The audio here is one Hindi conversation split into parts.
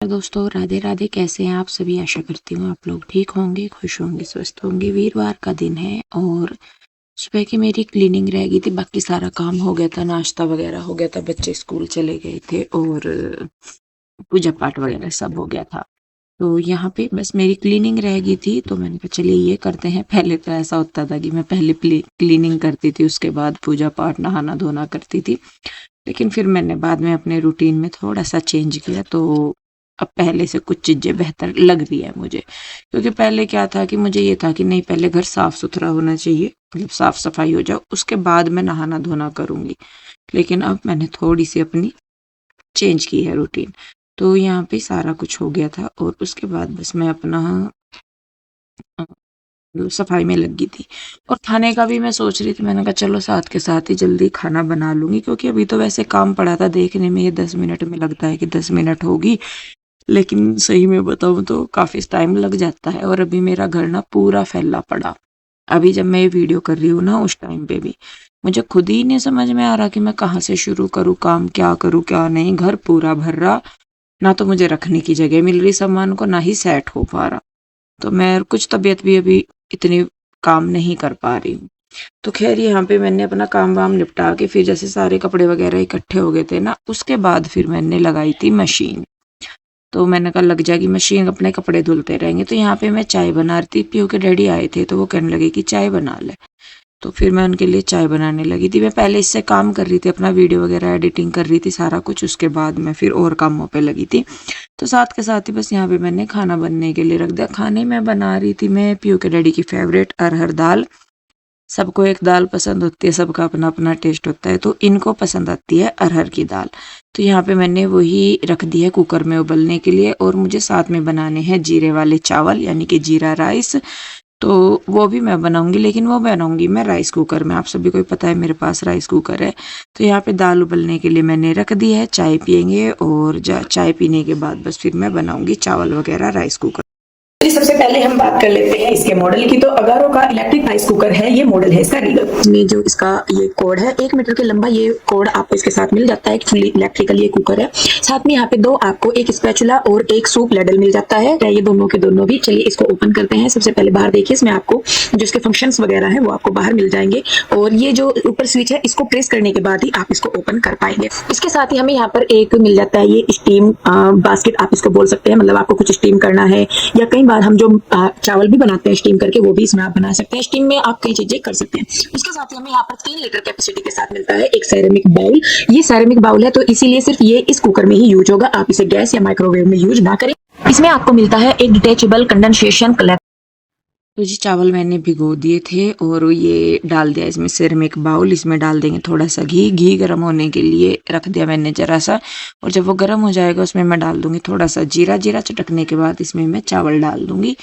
दोस्तों, राधे राधे। कैसे हैं आप सभी? आशा करती हूँ आप लोग ठीक होंगे, खुश होंगे, स्वस्थ होंगे। वीरवार का दिन है और सुबह की मेरी क्लीनिंग रह गई थी। बाकी सारा काम हो गया था, नाश्ता वगैरह हो गया था, बच्चे स्कूल चले गए थे और पूजा पाठ वगैरह सब हो गया था। तो यहाँ पे बस मेरी क्लीनिंग रह गई थी, तो मैंने कहा चलिए ये करते हैं। पहले तो ऐसा होता था कि मैं पहले क्लीनिंग करती थी, उसके बाद पूजा पाठ नहाना धोना करती थी। लेकिन फिर मैंने बाद में अपने रूटीन में थोड़ा सा चेंज किया, तो अब पहले से कुछ चीज़ें बेहतर लग रही है मुझे। क्योंकि पहले क्या था कि मुझे ये था कि नहीं, पहले घर साफ सुथरा होना चाहिए, मतलब साफ सफाई हो जाए, उसके बाद मैं नहाना धोना करूँगी। लेकिन अब मैंने थोड़ी सी अपनी चेंज की है रूटीन। तो यहाँ पे सारा कुछ हो गया था और उसके बाद बस मैं अपना अ, सफाई में लग गई थी। और खाने का भी मैं सोच रही थी, मैंने कहा चलो साथ के साथ ही जल्दी खाना बना लूँगी, क्योंकि अभी तो वैसे काम पड़ा था। देखने में ये 10 मिनट में लगता है कि 10 मिनट होगी, लेकिन सही में बताऊँ तो काफ़ी टाइम लग जाता है। और अभी मेरा घर ना पूरा फैला पड़ा। अभी जब मैं ये वीडियो कर रही हूँ ना, उस टाइम पे भी मुझे खुद ही नहीं समझ में आ रहा कि मैं कहाँ से शुरू करूँ, काम क्या करूँ क्या नहीं। घर पूरा भर रहा, ना तो मुझे रखने की जगह मिल रही सामान को, ना ही सेट हो पा रहा। तो मैं कुछ तबीयत भी अभी इतनी काम नहीं कर पा रही हूँ। तो खैर यहाँ पे मैंने अपना काम वाम निपटा के फिर जैसे सारे कपड़े वगैरह इकट्ठे हो गए थे ना, उसके बाद फिर मैंने लगाई थी मशीन। तो मैंने कहा लग जाएगी मशीन, अपने कपड़े धुलते रहेंगे। तो यहाँ पे मैं चाय बना रही थी, पीयू के डैडी आए थे तो वो कहने लगे कि चाय बना ले। तो फिर मैं उनके लिए चाय बनाने लगी थी। मैं पहले इससे काम कर रही थी, अपना वीडियो वगैरह एडिटिंग कर रही थी सारा कुछ, उसके बाद मैं फिर और कामों पे लगी थी। तो साथ के साथ ही बस यहाँ पे मैंने खाना बनने के लिए रख दिया। खाने में बना रही थी मैं पीयू के डैडी की फेवरेट अरहर दाल। सबको एक दाल पसंद होती है, सबका अपना अपना टेस्ट होता है, तो इनको पसंद आती है अरहर की दाल। तो यहाँ पे मैंने वही रख दी है कुकर में उबलने के लिए। और मुझे साथ में बनाने हैं जीरे वाले चावल, यानी कि जीरा राइस। तो वो भी मैं बनाऊंगी, लेकिन वो बनाऊंगी मैं राइस कुकर में। आप सभी को ही पता है मेरे पास राइस कुकर है। तो यहाँ पे दाल उबलने के लिए मैंने रख दी है। चाय पियेंगे और चाय पीने के बाद बस फिर मैं बनाऊंगी चावल वगैरह राइस कुकर। सबसे पहले हम बात कर लेते हैं इसके मॉडल की। तो अगारो का इलेक्ट्रिक राइस कुकर है, ये मॉडल है इसका रीगल में। जो इसका ये कोड है 1 मीटर के लंबा, ये कोड आपको इसके साथ मिल जाता है। फुली इलेक्ट्रिकल ये कुकर है। साथ में यहाँ पे दो आपको एक स्पैचुला और एक सूप लेडल मिल जाता है। ये दोनों के दोनों भी। चलिए इसको ओपन करते हैं। सबसे पहले बाहर देखिए, इसमें आपको जो इसके फंक्शंस वगैरह है वो आपको बाहर मिल जाएंगे। और ये जो ऊपर स्विच है, इसको प्रेस करने के बाद ही आप इसको ओपन कर पाएंगे। इसके साथ ही हमें यहाँ पर एक मिल जाता है ये स्टीम बास्केट, आप इसको बोल सकते हैं। मतलब आपको कुछ स्टीम करना है, या कई बार हम जो चावल भी बनाते हैं स्टीम करके, वो भी इसमें आप बना सकते हैं। स्टीम में आप कई चीजें कर सकते हैं। इसके साथ ही हमें यहाँ पर 3 लीटर कैपेसिटी के साथ मिलता है एक सेरेमिक बाउल। ये सेरेमिक बाउल है, तो इसीलिए सिर्फ ये इस कुकर में ही यूज होगा। आप इसे गैस या माइक्रोवेव में यूज ना करें। इसमें आपको मिलता है एक डिटेचेबल कंडेंसेशन कलेक्टर। तो जी चावल मैंने भिगो दिए थे और ये डाल दिया इसमें सेरेमिक बाउल। इसमें डाल देंगे थोड़ा सा घी गर्म होने के लिए रख दिया मैंने जरा सा। और जब वो गर्म हो जाएगा उसमें मैं डाल दूंगी थोड़ा सा जीरा चटकने के बाद इसमें मैं चावल डाल दूंगी।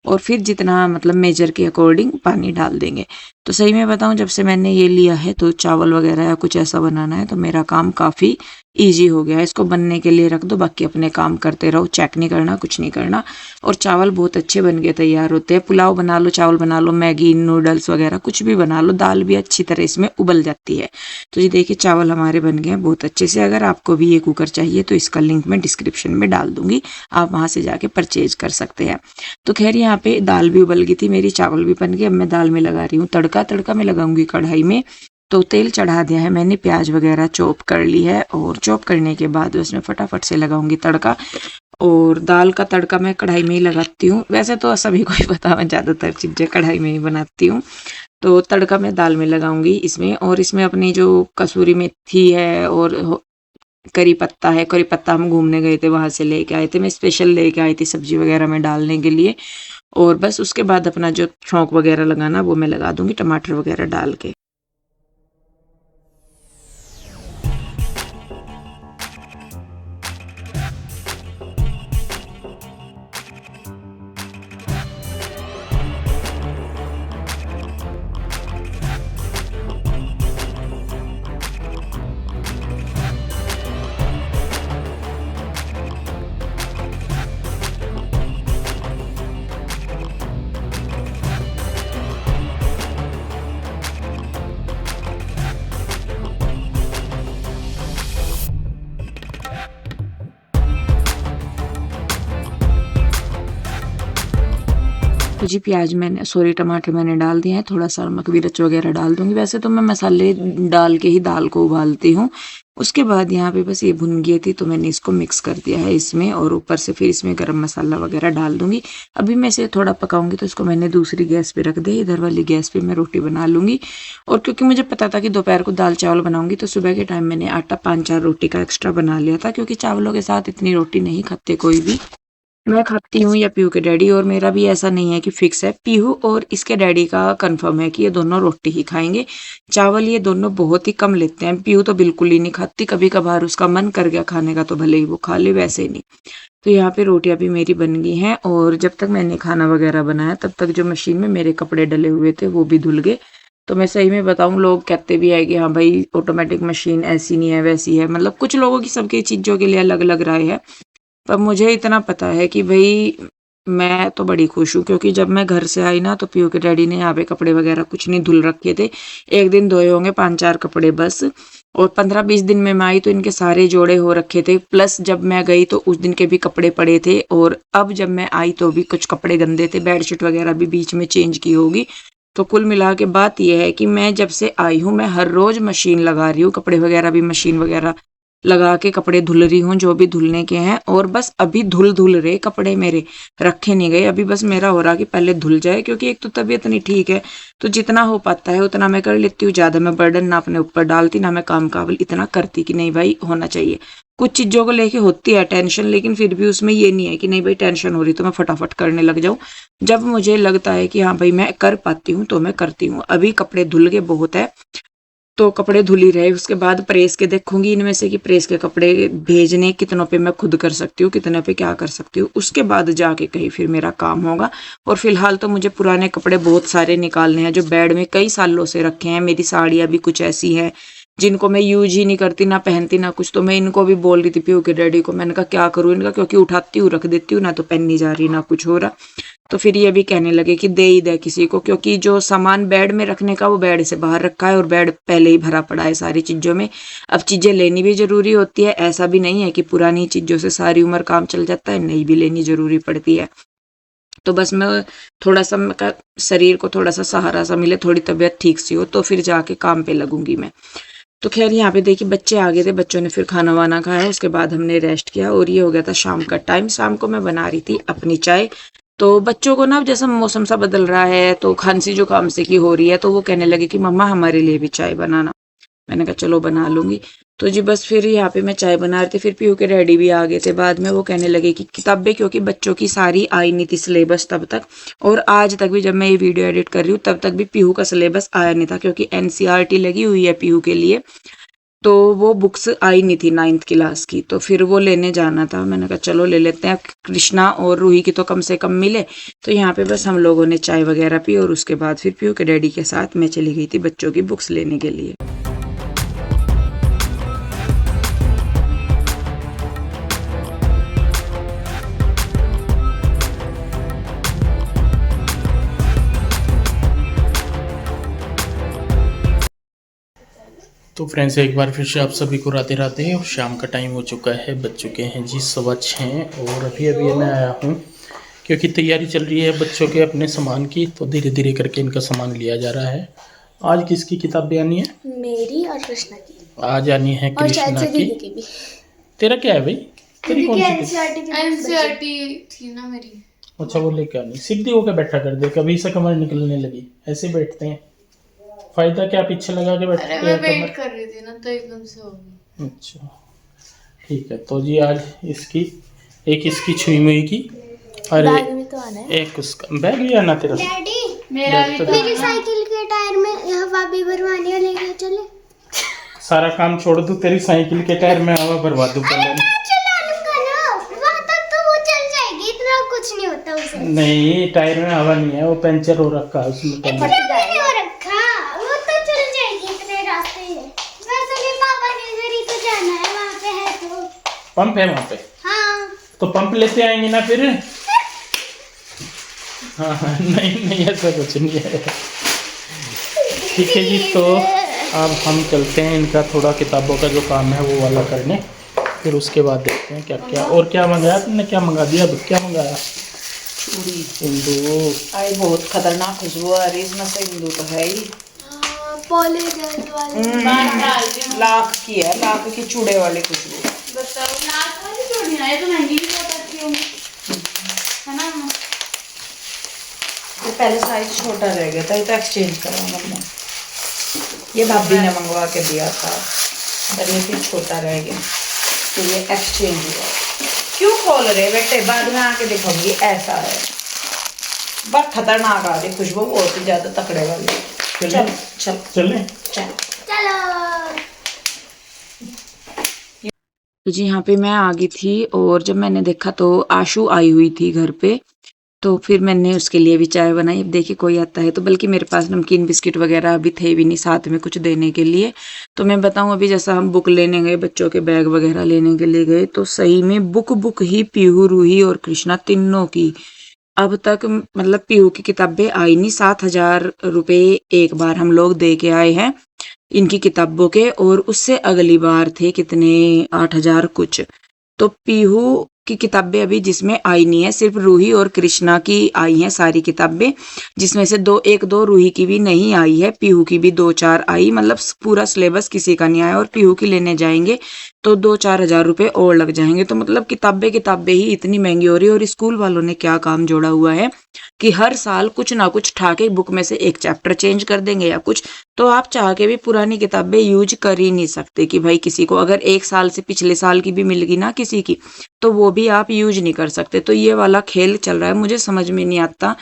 और फिर जितना मतलब मेजर के अकॉर्डिंग पानी डाल देंगे। तो सही में बताऊं, जब से मैंने ये लिया है तो चावल वगैरह या कुछ ऐसा बनाना है तो मेरा काम काफ़ी ईजी हो गया है। इसको बनने के लिए रख दो, बाकी अपने काम करते रहो, चेक नहीं करना, कुछ नहीं करना। और चावल बहुत अच्छे बन के तैयार होते हैं। पुलाव बना लो, चावल बना लो, मैगी नूडल्स वगैरह कुछ भी बना लो, दाल भी अच्छी तरह इसमें उबल जाती है। तो ये देखिए चावल हमारे बन गए हैं बहुत अच्छे से। अगर आपको भी ये कुकर चाहिए तो इसका लिंक मैं डिस्क्रिप्शन में डाल दूंगी, आप वहाँ से जाके परचेज कर सकते हैं। तो खैर यहाँ पे दाल भी उबल गई थी मेरी, चावल भी बन गए। अब मैं दाल में लगा रही हूँ तड़का मैं लगाऊंगी कढ़ाई में। तो तेल चढ़ा दिया है मैंने, प्याज वगैरह चॉप कर ली है और चॉप करने के बाद उसमें फटाफट से लगाऊंगी तड़का। और दाल का तड़का मैं कढ़ाई में ही लगाती हूँ। वैसे तो सभी को ही पता, मैं ज़्यादातर चीज़ें कढ़ाई में ही बनाती हूँ। तो तड़का मैं दाल में लगाऊंगी इसमें। और इसमें अपनी जो कसूरी मेथी है और करी पत्ता है, करी पत्ता हम घूमने गए थे वहां से लेके आए थे, मैं स्पेशल लेके आई थी सब्जी वगैरह में डालने के लिए। और बस उसके बाद अपना जो छौंक वगैरह लगाना वो मैं लगा दूंगी टमाटर वगैरह डाल के। तो जी प्याज मैंने सॉरी टमाटर मैंने डाल दिए हैं, थोड़ा सा नमक मिर्च वगैरह डाल दूंगी। वैसे तो मैं मसाले डाल के ही दाल को उबालती हूँ। उसके बाद यहाँ पे बस ये भुन गई थी तो मैंने इसको मिक्स कर दिया है इसमें, और ऊपर से फिर इसमें गरम मसाला वगैरह डाल दूंगी। अभी मैं इसे थोड़ा पकाऊंगी तो इसको मैंने दूसरी गैस पे रख दिया, इधर वाली गैस पे मैं रोटी बना लूंगी। और क्योंकि मुझे पता था कि दोपहर को दाल चावल बनाऊंगी तो सुबह के टाइम मैंने आटा 5-4 रोटी का एक्स्ट्रा बना लिया था, क्योंकि चावलों के साथ इतनी रोटी नहीं खाते कोई भी। मैं खाती हूँ या पीहू के डैडी, और मेरा भी ऐसा नहीं है कि फिक्स है। पीहू और इसके डैडी का कंफर्म है कि ये दोनों रोटी ही खाएंगे, चावल ये दोनों बहुत ही कम लेते हैं। पीहू तो बिल्कुल ही नहीं खाती, कभी कभार उसका मन कर गया खाने का तो भले ही वो खा ले, वैसे नहीं। तो यहाँ पे रोटियां भी मेरी बन गई हैं, और जब तक मैंने खाना वगैरह बनाया तब तक जो मशीन में मेरे कपड़े डले हुए थे वो भी धुल गए। तो मैं सही में बताऊं, लोग कहते भी है कि हाँ भाई ऑटोमेटिक मशीन ऐसी नहीं है वैसी है, मतलब कुछ लोगों की सबकी चीजों के लिए अलग अलग राय है। पर मुझे इतना पता है कि भाई मैं तो बड़ी खुश हूँ, क्योंकि जब मैं घर से आई ना तो पीयू के डैडी ने यहाँ पे कपड़े वगैरह कुछ नहीं धुल रखे थे। एक दिन धोए होंगे 5-4 कपड़े बस, और 15-20 दिन में मैं आई तो इनके सारे जोड़े हो रखे थे। प्लस जब मैं गई तो उस दिन के भी कपड़े पड़े थे, और अब जब मैं आई तो भी कुछ कपड़े गंदे थे, बेडशीट वगैरह भी बीच में चेंज की होगी। तो कुल मिला के बात यह है कि मैं जब से आई हूँ मैं हर रोज मशीन लगा रही हूँ, कपड़े वगैरह भी मशीन वगैरह लगा के कपड़े धुल रही हूँ जो भी धुलने के हैं। और बस अभी धुल रहे कपड़े मेरे, रखे नहीं गए। अभी बस मेरा हो रहा कि पहले धुल जाए, क्योंकि एक तो तबीयत नहीं ठीक है, तो जितना हो पाता है उतना मैं कर लेती हूँ। ज्यादा मैं बर्डन ना अपने ऊपर डालती, ना मैं काम काबिल इतना करती कि नहीं भाई होना चाहिए। कुछ चीजों को लेके होती है टेंशन, लेकिन फिर भी उसमें ये नहीं है कि नहीं भाई टेंशन हो रही तो मैं फटाफट करने लग जाऊं। जब मुझे लगता है कि हाँ भाई मैं कर पाती हूँ तो मैं करती हूँ। अभी कपड़े धुल के बहुत है तो कपड़े धुल ही रहे, उसके बाद प्रेस के देखूंगी इनमें से कि प्रेस के कपड़े भेजने कितनों पे मैं खुद कर सकती हूँ, कितने पे क्या कर सकती हूँ, उसके बाद जाके कहीं फिर मेरा काम होगा। और फिलहाल तो मुझे पुराने कपड़े बहुत सारे निकालने हैं जो बेड में कई सालों से रखे हैं। मेरी साड़ियाँ भी कुछ ऐसी हैं जिनको मैं यूज ही नहीं करती, ना पहनती ना कुछ। तो मैं इनको भी बोल रही थी पीयू के डैडी को, मैंने कहा क्या करूँ इनका, क्योंकि उठाती हूँ रख देती हूँ, ना तो पहननी जा रही ना कुछ हो रहा। तो फिर ये भी कहने लगे कि दे ही दे किसी को, क्योंकि जो सामान बेड में रखने का वो बेड से बाहर रखा है और बेड पहले ही भरा पड़ा है सारी चीजों में। अब चीजें लेनी भी जरूरी होती है, ऐसा भी नहीं है कि पुरानी चीजों से सारी उम्र काम चल जाता है, नई भी लेनी जरूरी पड़ती है। तो बस मैं थोड़ा सा शरीर को थोड़ा सा सहारा सा मिले, थोड़ी तबीयत ठीक सी हो तो फिर जाके काम पे लगूंगी मैं। तो खैर यहाँ पे देखिए बच्चे आ गए थे, बच्चों ने फिर खाना वाना खाया, उसके बाद हमने रेस्ट किया और ये हो गया था शाम का टाइम। शाम को मैं बना रही थी अपनी चाय। तो बच्चों को ना जैसा मौसम सा बदल रहा है तो खांसी जुकाम से की हो रही है, तो वो कहने लगे कि मम्मा हमारे लिए भी चाय बनाना। मैंने कहा चलो बना लूंगी। तो जी बस फिर यहाँ पे मैं चाय बना रही थी, फिर पीयू के डैडी भी आ गए थे बाद में। वो कहने लगे कि किताबें, क्योंकि बच्चों की सारी आई नहीं थी सिलेबस तब तक, और आज तक भी जब मैं ये वीडियो एडिट कर रही हूँ तब तक भी पीहू का सिलेबस आया नहीं था, क्योंकि एनसीईआरटी लगी हुई है पीहू के लिए। तो वो बुक्स आई नहीं थी 9th क्लास की, तो फिर वो लेने जाना था। मैंने कहा चलो ले लेते हैं, कृष्णा और रूही की तो कम से कम मिले। तो यहाँ पे बस हम लोगों ने चाय वगैरह पी, और उसके बाद फिर पीयू के डैडी के साथ मैं चली गई थी बच्चों की बुक्स लेने के लिए। तो फ्रेंड्स एक बार फिर से आप सभी को राधे राधे। और शाम का टाइम हो चुका है, बज चुके हैं जी 6:15, और अभी मैं आया हूँ क्योंकि तैयारी चल रही है बच्चों के अपने सामान की, तो धीरे धीरे करके इनका सामान लिया जा रहा है। आज किसकी किताबें आनी है? मेरी और कृष्णा की। आज आनी है कृष्णा की भी। तेरा क्या है भाई? तेरी कौन सी? एनसीईआरटी थी ना मेरी। अच्छा वो लेके आनी, सीधी होकर बैठा कर दे, कभी से कमर निकलने लगी। ऐसे बैठते हैं, फायदा क्या पीछे लगा के बैठते हैं? मैं वेट कर रही थी ना तो एकदम से हो गई। अच्छा ठीक है। तो जी आज इसकी एक इसकी छुई मुई की, अरे बैग में तो आना है, एक उसका बैग भी आना तेरा। डैडी मेरा भी तो मेरी साइकिल के टायर में हवा भी भरवानी है, लेके चले। सारा काम छोड़ दूं, तेरी साइकिल के टायर में हवा भरवा दूं पहले। कुछ नहीं होता उसे। नहीं टायर में हवा नहीं है, वो पंचर हो रखा है उसमें। पंप है वहाँ पे? हाँ। तो पंप लेते आएंगे ना फिर। हाँ नहीं ऐसा कुछ नहीं है। ठीक है जी, तो अब हम चलते हैं इनका थोड़ा किताबों का जो काम है वो वाला करने, फिर उसके बाद देखते हैं क्या क्या और क्या मंगाया तुमने। क्या मंगा दिया? अब क्या मंगाया? चूड़ी सिंदूर। आई बहुत खतरनाक खुशबू आ रही इसमें से, हिंदू तो है ही। पॉलीगेल वाले लाख की है, लाख की चूड़े वाली खुशबू। बताओ, लाख वाली चूड़ियां ये तो महंगी भी बहुत आती होंगी, है ना। ये पहले साइज छोटा रह गया था, ये तो एक्सचेंज करा मतलब, ये भाभी ने मंगवा के दिया था, पर ये फिर छोटा रह गया, तो ये एक्सचेंज हुआ। क्यों खोल रहे बेटे, बाद में आके दिखाऊंगी। ऐसा है, बहुत खतरनाक आ रही खुशबू, बहुत ही ज्यादा तकड़े वाली। चल चल चले। चल। चलो। तो जी यहाँ पे मैं आ गई थी और जब मैंने देखा तो आशु आई हुई थी घर पे, तो फिर मैंने उसके लिए भी चाय बनाई। अब देखिए कोई आता है तो, बल्कि मेरे पास नमकीन बिस्किट वगैरह अभी थे भी नहीं साथ में कुछ देने के लिए। तो मैं बताऊं, अभी जैसा हम बुक लेने गए, बच्चों के बैग वगैरह लेने के लिए गए, तो सही में बुक ही पीहू, रूही और कृष्णा तीनों की अब तक मतलब पीहू की किताबें आई नहीं। 7,000 रुपए एक बार हम लोग दे के आए हैं इनकी किताबों के, और उससे अगली बार थे कितने 8,000 कुछ। तो पीहू की किताबें अभी जिसमें आई नहीं है, सिर्फ रूही और कृष्णा की आई हैं सारी किताबें, जिसमें से एक दो रूही की भी नहीं आई है, पीहू की भी 2-4 आई, मतलब पूरा सिलेबस किसी का नहीं आया। और पीहू की लेने जाएंगे तो 2-4 हजार रुपए और लग जाएंगे। तो मतलब किताबें ही इतनी महंगी हो रही है। और स्कूल वालों ने क्या काम जोड़ा हुआ है कि हर साल कुछ ना कुछ ठाके बुक में से एक चैप्टर चेंज कर देंगे या कुछ, तो आप चाह के भी पुरानी किताबें यूज कर ही नहीं सकते कि भाई किसी को अगर 1 साल से पिछले साल की भी मिल गई ना किसी की, तो वो भी आप यूज नहीं कर सकते। तो ये वाला खेल चल रहा है, मुझे समझ में नहीं आता।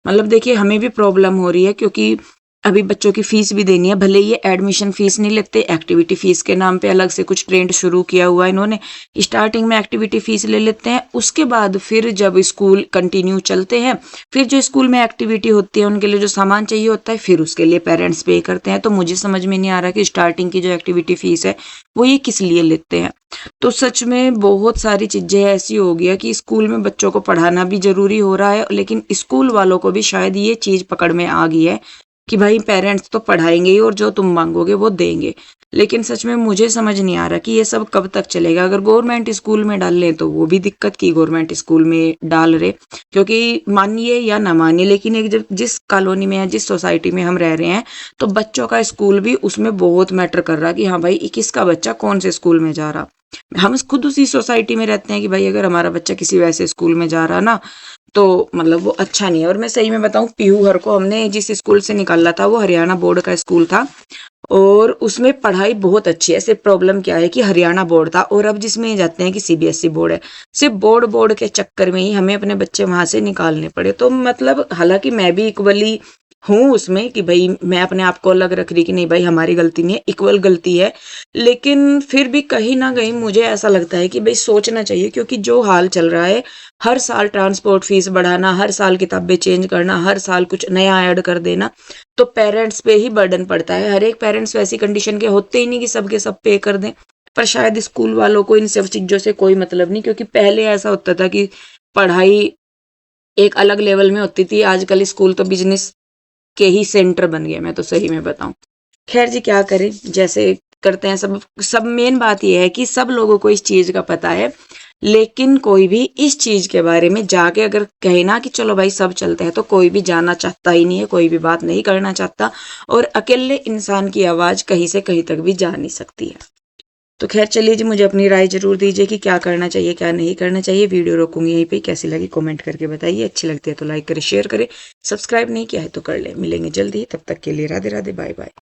मतलब देखिए हमें भी प्रॉब्लम हो रही है, क्योंकि अभी बच्चों की फीस भी देनी है। भले ये एडमिशन फीस नहीं लेते, एक्टिविटी फीस के नाम पे अलग से कुछ ट्रेंड शुरू किया हुआ है इन्होंने। स्टार्टिंग में एक्टिविटी फीस ले लेते हैं, उसके बाद फिर जब स्कूल कंटिन्यू चलते हैं, फिर जो स्कूल में एक्टिविटी होती है उनके लिए जो सामान चाहिए होता है, फिर उसके लिए पेरेंट्स पे करते हैं। तो मुझे समझ में नहीं आ रहा कि स्टार्टिंग की जो एक्टिविटी फीस है वो ये किस लिए लेते हैं। तो सच में बहुत सारी चीजें ऐसी हो गया कि स्कूल में बच्चों को पढ़ाना भी जरूरी हो रहा है, लेकिन स्कूल वालों को भी शायद ये चीज पकड़ में आ गई है कि भाई पेरेंट्स तो पढ़ाएंगे ही और जो तुम मांगोगे वो देंगे। लेकिन सच में मुझे समझ नहीं आ रहा कि ये सब कब तक चलेगा। अगर गवर्नमेंट स्कूल में डाल लें तो वो भी दिक्कत की गवर्नमेंट स्कूल में डाल रहे, क्योंकि मानिए या ना मानिए, लेकिन एक जब जिस कॉलोनी में या जिस सोसाइटी में हम रह रहे हैं, तो बच्चों का स्कूल भी उसमें बहुत मैटर कर रहा है कि हाँ भाई किसका बच्चा कौन से स्कूल में जा रहा। हम खुद उसी सोसाइटी में रहते हैं कि भाई अगर हमारा बच्चा किसी वैसे स्कूल में जा रहा ना, तो मतलब वो अच्छा नहीं है। और मैं सही में बताऊं, पीहू हर को हमने जिस स्कूल से निकाला था वो हरियाणा बोर्ड का स्कूल था, और उसमें पढ़ाई बहुत अच्छी है। सिर्फ प्रॉब्लम क्या है कि हरियाणा बोर्ड था, और अब जिसमें जाते हैं कि सीबीएसई बोर्ड है, सिर्फ बोर्ड के चक्कर में ही हमें अपने बच्चे वहां से निकालने पड़े। तो मतलब हालांकि मैं भी इक्वली हूँ उसमें कि भाई मैं अपने आप को अलग रख रही कि नहीं भाई हमारी गलती नहीं है, इक्वल गलती है, लेकिन फिर भी कहीं ना कहीं मुझे ऐसा लगता है कि भाई सोचना चाहिए, क्योंकि जो हाल चल रहा है, हर साल ट्रांसपोर्ट फीस बढ़ाना, हर साल किताबें चेंज करना, हर साल कुछ नया ऐड कर देना, तो पेरेंट्स पे ही बर्डन पड़ता है। हर एक पेरेंट्स वैसी कंडीशन के होते ही नहीं कि सबके सब पे कर दें। पर शायद स्कूल वालों को इन सब चीजों से कोई मतलब नहीं, क्योंकि पहले ऐसा होता था कि पढ़ाई एक अलग लेवल में होती थी। आजकल स्कूल तो बिजनेस के ही सेंटर बन गए, मैं तो सही में बताऊं। खैर जी क्या करें, जैसे करते हैं सब मेन बात यह है कि सब लोगों को इस चीज का पता है, लेकिन कोई भी इस चीज के बारे में जाके अगर कहे ना कि चलो भाई सब चलते हैं, तो कोई भी जाना चाहता ही नहीं है, कोई भी बात नहीं करना चाहता, और अकेले इंसान की आवाज कहीं से कहीं तक भी जा नहीं सकती है। तो खैर चलिए जी, मुझे अपनी राय जरूर दीजिए कि क्या करना चाहिए क्या नहीं करना चाहिए। वीडियो रोकूंगी यहीं पे, कैसी लगी कमेंट करके बताइए, अच्छी लगती है तो लाइक करें, शेयर करें, सब्सक्राइब नहीं किया है तो कर ले। मिलेंगे जल्दी, तब तक के लिए राधे राधे, बाय बाय।